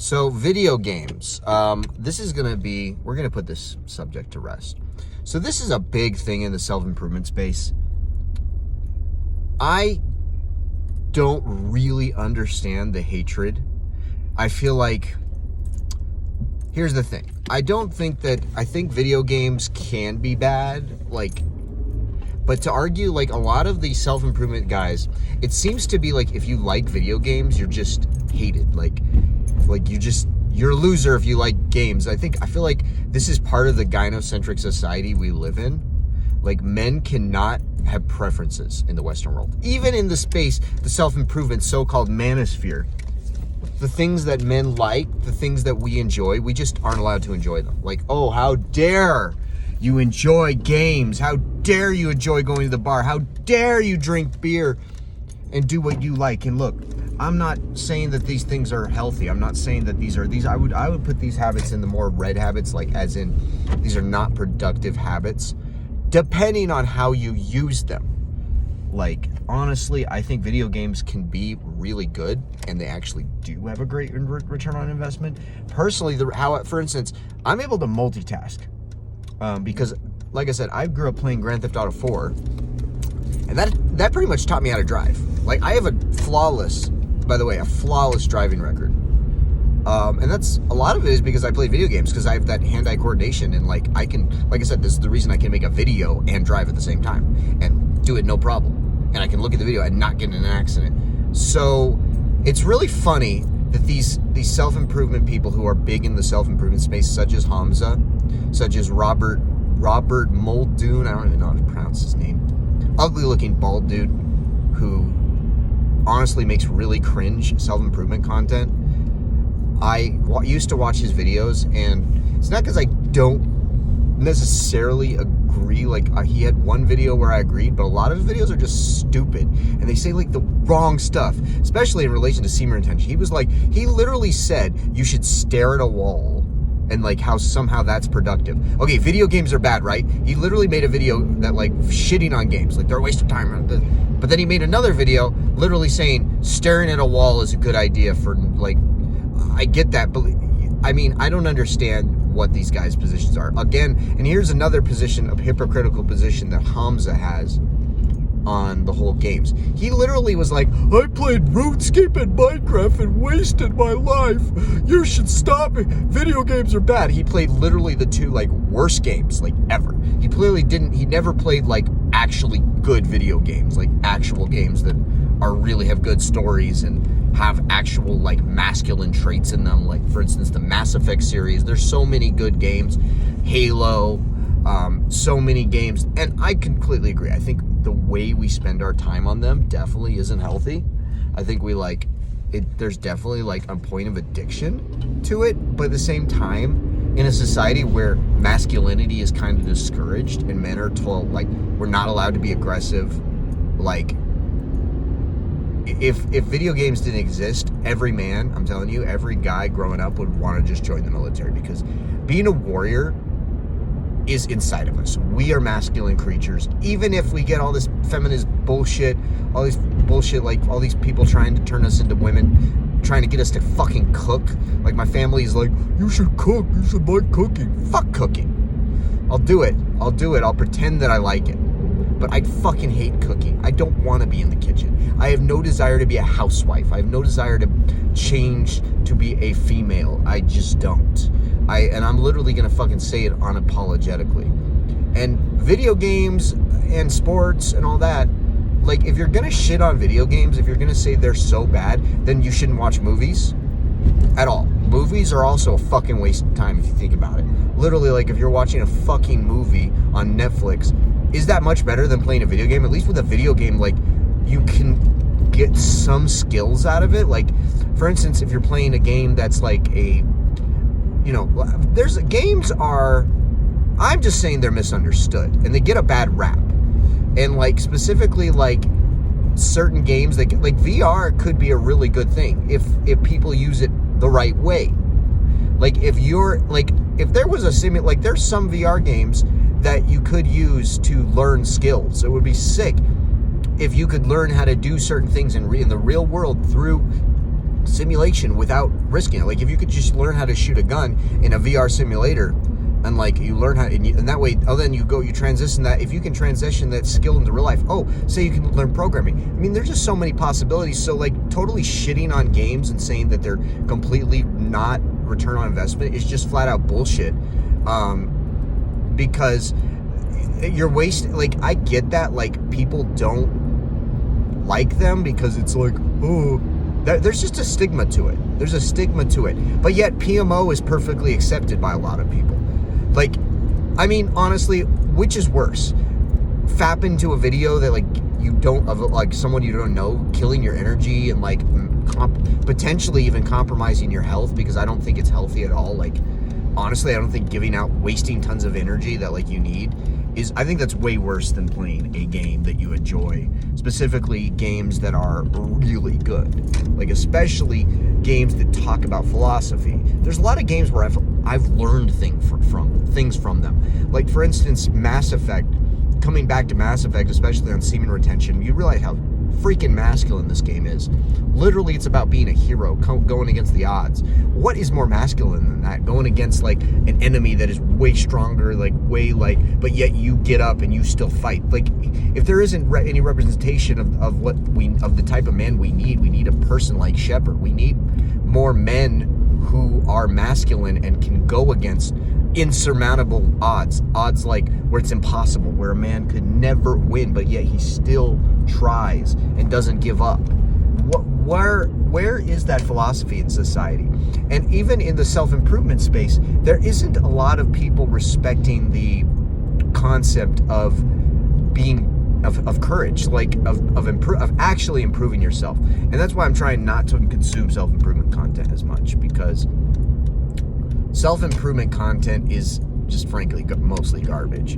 So video games. This is going to be, we're going to put this subject to rest. So this is a big thing in the self-improvement space. I don't really understand the hatred. I feel like, here's the thing. I think video games can be bad, but to argue, a lot of these self-improvement guys, it seems to be like if you like video games, you're just hated. You're a loser if you like games. I feel like this is part of the gynocentric society we live in. Men cannot have preferences in the Western world. Even in the space, the self-improvement so-called manosphere, the things that men like, the things that we enjoy, we just aren't allowed to enjoy them. Oh, how dare you enjoy games? How dare you enjoy going to the bar? How dare you drink beer and do what you like? And look, I'm not saying that these things are healthy. I'm not saying that these. I would put these habits in the more red habits, as in these are not productive habits, depending on how you use them. Honestly, I think video games can be really good, and they actually do have a great return on investment. Personally, for instance, I'm able to multitask because, like I said, I grew up playing Grand Theft Auto 4, and that pretty much taught me how to drive. I have a flawless driving record. And that's a lot of it is because I play video games, because I have that hand-eye coordination, and I can, like I said, this is the reason I can make a video and drive at the same time and do it no problem. And I can look at the video and not get in an accident. So it's really funny that these self-improvement people who are big in the self-improvement space, such as Hamza, such as Robert Muldoon, I don't even know how to pronounce his name, ugly-looking bald dude who honestly makes really cringe self-improvement content. I used to watch his videos, and it's not because I don't necessarily agree. He had one video where I agreed, but a lot of his videos are just stupid, and they say the wrong stuff, especially in relation to semen retention. He literally said you should stare at a wall, and how somehow that's productive. Okay, video games are bad, right? He literally made a video that shitting on games, they're a waste of time. But then he made another video literally saying staring at a wall is a good idea for I get that, but I don't understand what these guys' positions are. Again, and here's another position, a hypocritical position that Hamza has on the whole games. He literally was I played RuneScape and Minecraft and wasted my life. You should stop it. Video games are bad. He played literally the two worst games ever. He never played actually good video games, actual games that really have good stories and have actual masculine traits in them. For instance, the Mass Effect series. There's so many good games. Halo, so many games, and I completely agree. I think the way we spend our time on them definitely isn't healthy. I think we there's definitely a point of addiction to it, but at the same time, in a society where masculinity is kind of discouraged and men are told we're not allowed to be aggressive, if video games didn't exist, every man, I'm telling you, every guy growing up would want to just join the military, because being a warrior is inside of us. We are masculine creatures. Even if we get all this feminist bullshit, all these people trying to turn us into women, trying to get us to fucking cook. My family is you should cook, you should like cooking. Fuck cooking. I'll do it. I'll pretend that I like it. But I fucking hate cooking. I don't want to be in the kitchen. I have no desire to be a housewife. I have no desire to change to be a female. I just don't. And I'm literally going to fucking say it unapologetically. And video games and sports and all that, if you're going to shit on video games, if you're going to say they're so bad, then you shouldn't watch movies at all. Movies are also a fucking waste of time if you think about it. Literally, if you're watching a fucking movie on Netflix, is that much better than playing a video game? At least with a video game, you can get some skills out of it. For instance, if you're playing a game that's I'm just saying they're misunderstood, and they get a bad rap. And specifically certain games VR could be a really good thing if people use it the right way. If there was a there's some VR games that you could use to learn skills. It would be sick if you could learn how to do certain things in the real world through simulation without risking it. Like, if you could just learn how to shoot a gun in a VR simulator, and like you learn how, and that way, then you transition that. If you can transition that skill into real life, say you can learn programming. I mean, there's just so many possibilities. So like, totally shitting on games and saying that they're completely not return on investment is just flat out bullshit. Because you're wasting. Like, I get that. Like, people don't like them because it's like, there's just a stigma to it. There's a stigma to it. But yet PMO is perfectly accepted by a lot of people. Like, I mean, honestly, which is worse? Fap into a video that, like, you don't, of like someone you don't know, killing your energy and like potentially even compromising your health, because I don't think it's healthy at all. Like, honestly, I don't think wasting tons of energy that like you need I think that's way worse than playing a game that you enjoy, specifically games that are really good, like especially games that talk about philosophy. There's a lot of games where I've learned things from them. Like, for instance, Mass Effect. Coming back to Mass Effect, especially on semen retention, you realize how freaking masculine this game is. Literally, it's about being a hero, going against the odds. What is more masculine than that? Going against like an enemy that is way stronger, but yet you get up and you still fight. Like, if there isn't any representation of the type of man we need a person like Shepard. We need more men who are masculine and can go against insurmountable odds like where it's impossible, where a man could never win, but yet he still tries and doesn't give up. Where is that philosophy in society? And even in the self-improvement space, there isn't a lot of people respecting the concept of courage, like of actually improving yourself. And that's why I'm trying not to consume self-improvement content as much, because self-improvement content is just frankly mostly garbage,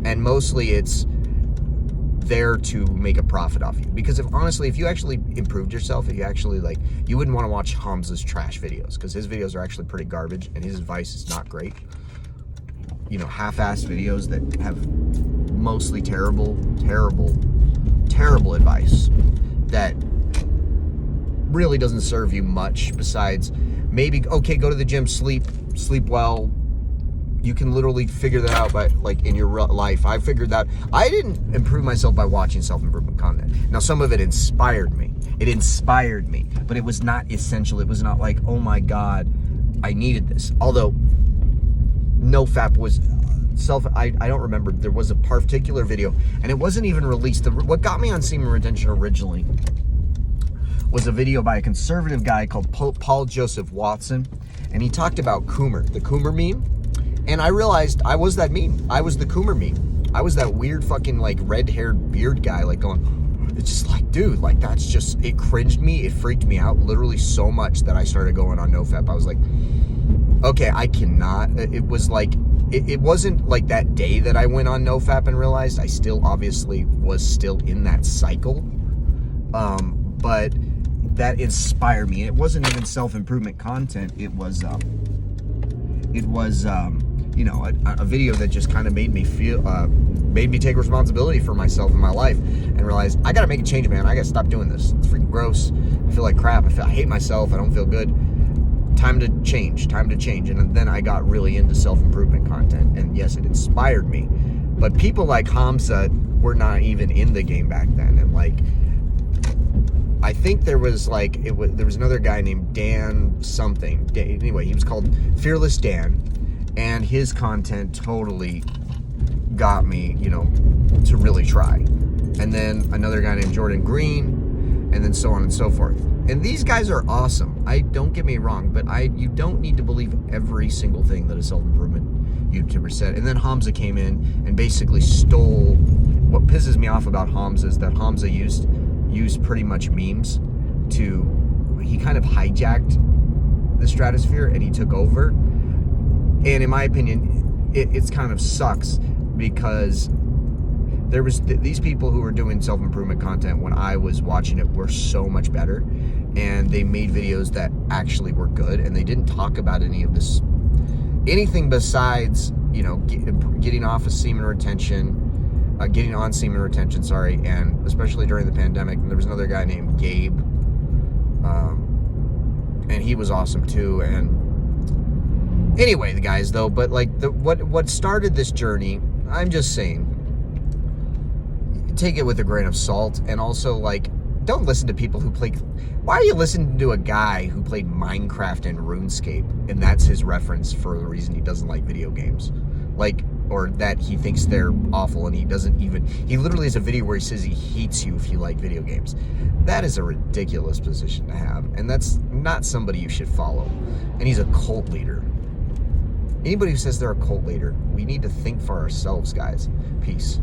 and mostly it's there to make a profit off you. Because if you actually improved yourself, if you actually you wouldn't want to watch Hamza's trash videos, because his videos are actually pretty garbage and his advice is not great. Half-assed videos that have mostly terrible advice that really doesn't serve you much, besides maybe, go to the gym, sleep well. You can literally figure that out by in your real life. I figured that I didn't improve myself by watching self-improvement content. Now, some of it inspired me. But it was not essential. It was not like, oh my God, I needed this. Although NoFap was I don't remember. There was a particular video, and it wasn't even released. What got me on semen retention originally was a video by a conservative guy called Paul Joseph Watson, and he talked about Coomer, the Coomer meme, and I realized I was that meme. I was the Coomer meme. I was that weird fucking red-haired beard guy going, it's just dude, that's just, it cringed me, it freaked me out literally so much that I started going on NoFap. I was like, okay, I cannot. It was it wasn't like that day that I went on NoFap and realized I still obviously was still in that cycle, but that inspired me. It wasn't even self-improvement content. It was a video that just kind of made me take responsibility for myself and my life and realize I gotta make a change, man. I gotta stop doing this. It's freaking gross. I feel like crap. I hate myself. I don't feel good. Time to change. And then I got really into self-improvement content, and yes, it inspired me. But people like Hamza were not even in the game back then, and I think there was there was another guy named Dan something. Anyway, he was called Fearless Dan, and his content totally got me, to really try. And then another guy named Jordan Green, and then so on and so forth. And these guys are awesome. Don't get me wrong, but you don't need to believe every single thing that a self-improvement YouTuber said. And then Hamza came in and basically stole. What pisses me off about Hamza is that Hamza used pretty much memes he kind of hijacked the stratosphere and he took over. And in my opinion, it's kind of sucks, because there was these people who were doing self-improvement content when I was watching it were so much better, and they made videos that actually were good, and they didn't talk about anything besides getting off of semen retention, getting on semen retention, and especially during the pandemic. And there was another guy named Gabe, and he was awesome too. And anyway, the guys though, but like what started this journey, I'm just saying, take it with a grain of salt, and also like, don't listen to people who play. Why are you listening to a guy who played Minecraft and RuneScape, and that's his reference for the reason he doesn't like video games? Like, or that he thinks they're awful, and he literally has a video where he says he hates you if you like video games. That is a ridiculous position to have, and that's not somebody you should follow. And he's a cult leader. Anybody who says they're a cult leader, we need to think for ourselves, guys. Peace.